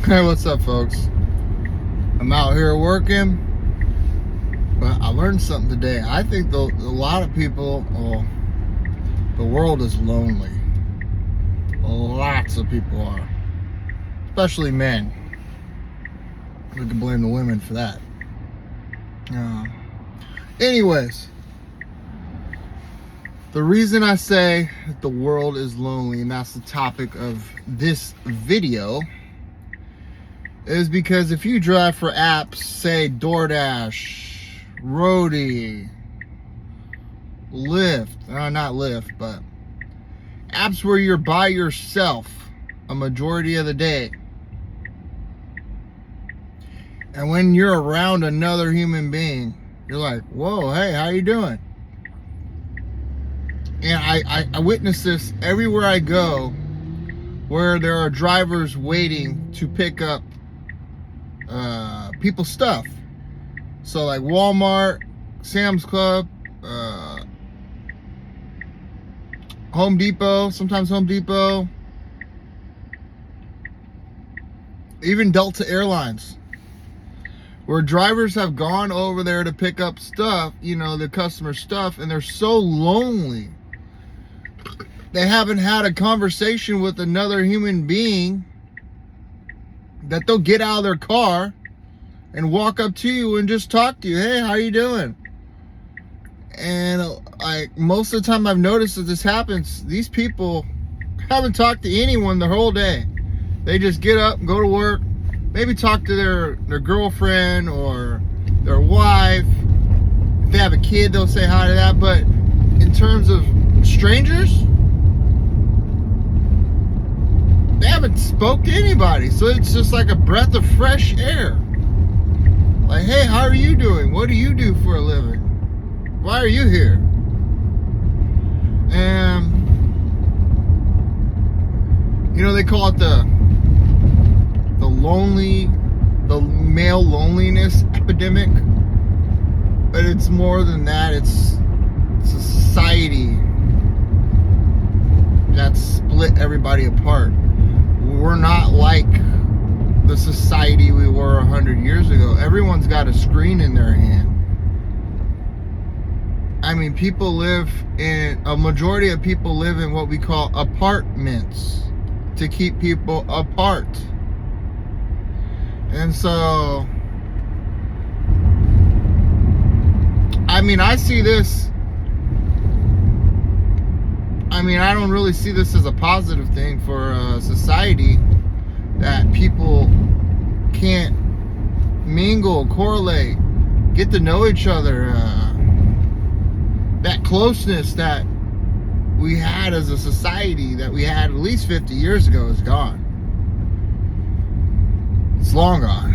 Hey, what's up, folks? I'm out here working, but I learned something today. I think a lot of people, the world is lonely. Lots of people are, especially men. We can blame the women for that. Anyways, the reason I say that the world is lonely, and that's the topic of this video, is because if you drive for apps, say DoorDash, Roadie, Lyft, not Lyft, but apps where you're by yourself a majority of the day, and when you're around another human being, you're like, whoa, hey, how you doing? And I witness this everywhere I go, where there are drivers waiting to pick up people's stuff. So like Walmart, Sam's Club, Home Depot, sometimes Home Depot, even Delta Airlines, where drivers have gone over there to pick up stuff, the customer stuff, and they're so lonely. They haven't had a conversation with another human being that they'll get out of their car and walk up to you and just talk to you. Hey, how you doing? And most of the time I've noticed that this happens, these people haven't talked to anyone the whole day. They just get up and go to work, maybe talk to their girlfriend or their wife. If they have a kid, they'll say hi to that. But in terms of strangers, they haven't spoke to anybody. So it's just like a breath of fresh air. Like, hey, how are you doing? What do you do for a living? Why are you here? And they call it the male loneliness epidemic. But it's more than that. It's a society that split everybody apart. We're not like the society we were 100 years ago. Everyone's got a screen in their hand. I mean, a majority of people live in what we call apartments to keep people apart. And so, I see this. I don't really see this as a positive thing for society, that people can't mingle, correlate, get to know each other. That closeness that we had as a society, that we had at least 50 years ago, is gone. It's long gone.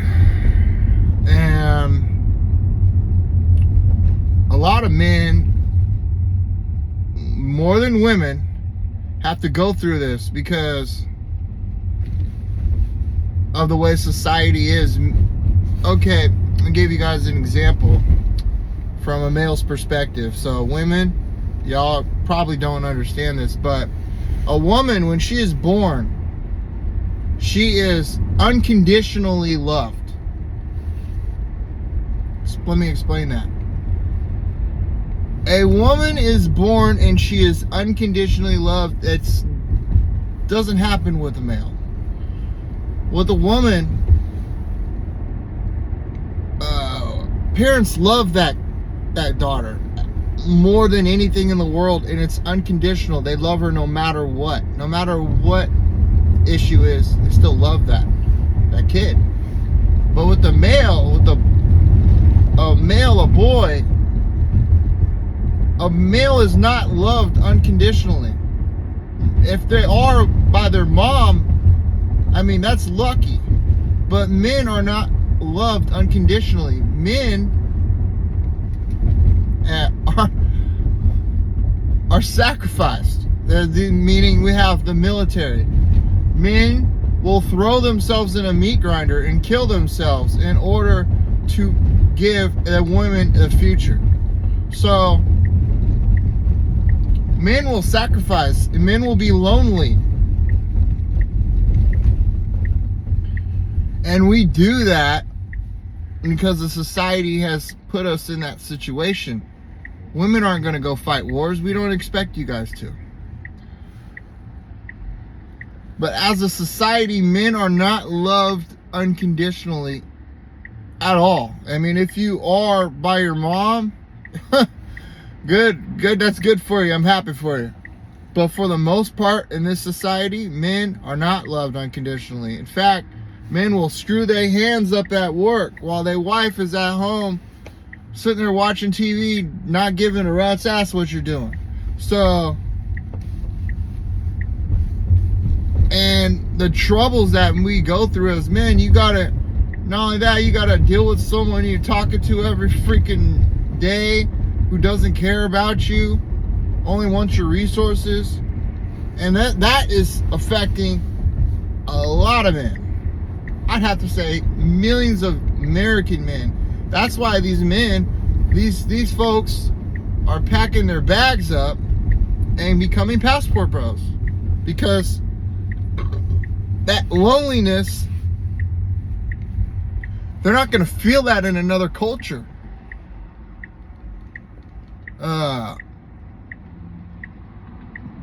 And a lot of men, more than women, have to go through this because of the way society is. Okay, I'll give you guys an example from a male's perspective. So women, y'all probably don't understand this, but a woman, when she is born, she is unconditionally loved. Let me explain that. A woman is born and she is unconditionally loved. It doesn't happen with a male. With a woman, parents love that daughter more than anything in the world, and it's unconditional. They love her no matter what. No matter what issue is, they still love that kid. But with a male, a boy, a male is not loved unconditionally. If they are by their mom, that's lucky. But men are not loved unconditionally. Men are sacrificed. Meaning, we have the military. Men will throw themselves in a meat grinder and kill themselves in order to give a woman a future. So men will sacrifice, and men will be lonely. And we do that because the society has put us in that situation. Women aren't going to go fight wars. We don't expect you guys to. But as a society, men are not loved unconditionally at all. I mean, if you are by your mom, good, that's good for you. I'm happy for you. But for the most part in this society, men are not loved unconditionally. In fact, men will screw their hands up at work while their wife is at home sitting there watching TV, not giving a rat's ass what you're doing. So, and the troubles that we go through as men, you gotta, not only that, you gotta deal with someone you're talking to every freaking day who doesn't care about you, only wants your resources. And that is affecting a lot of men. I'd have to say millions of American men. That's why these men, these folks are packing their bags up and becoming passport bros. Because that loneliness, they're not going to feel that in another culture.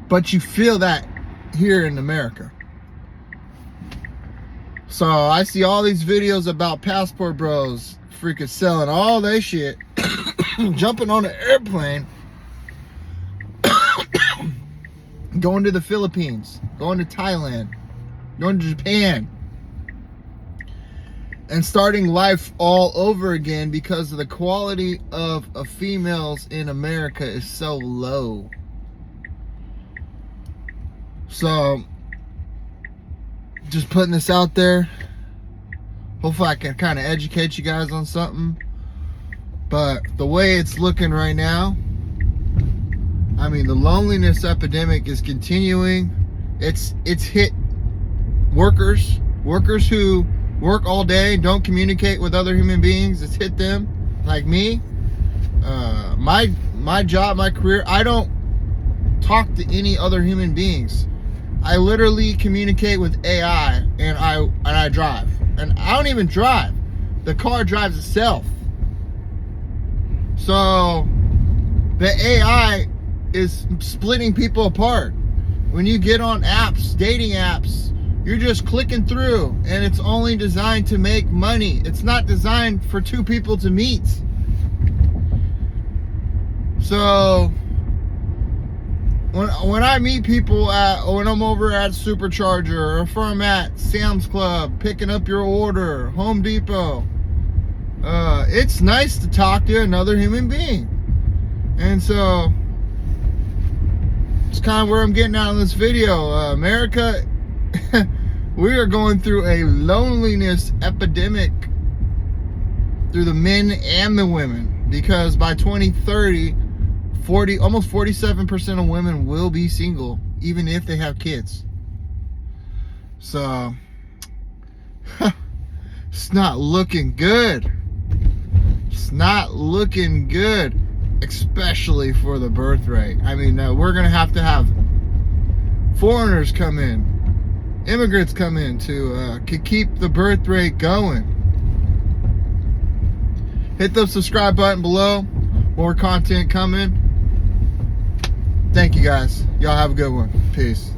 But you feel that here in America. So I see all these videos about passport bros freaking selling all their shit, jumping on an airplane, going to the Philippines, going to Thailand, going to Japan, and starting life all over again because of the quality of females in America is so low. So, just putting this out there. Hopefully I can kind of educate you guys on something. But the way it's looking right now, I mean, the loneliness epidemic is continuing. It's hit workers who work all day, don't communicate with other human beings. It's hit them, like me. My job, my career, I don't talk to any other human beings. I literally communicate with AI, and I drive. And I don't even drive. The car drives itself. So the AI is splitting people apart. When you get on apps, dating apps, you're just clicking through, and it's only designed to make money. It's not designed for two people to meet. So when I meet people when I'm over at Supercharger, or if I'm at Sam's Club picking up your order, Home Depot, it's nice to talk to another human being. And so it's kind of where I'm getting out in this video. America, we are going through a loneliness epidemic through the men and the women, because by 2030, almost 47% of women will be single, even if they have kids. So it's not looking good. It's not looking good, especially for the birth rate. I mean, we're gonna have foreigners come in, immigrants come in to keep the birth rate going. Hit the subscribe button below. More content coming. Thank you guys. Y'all have a good one. Peace.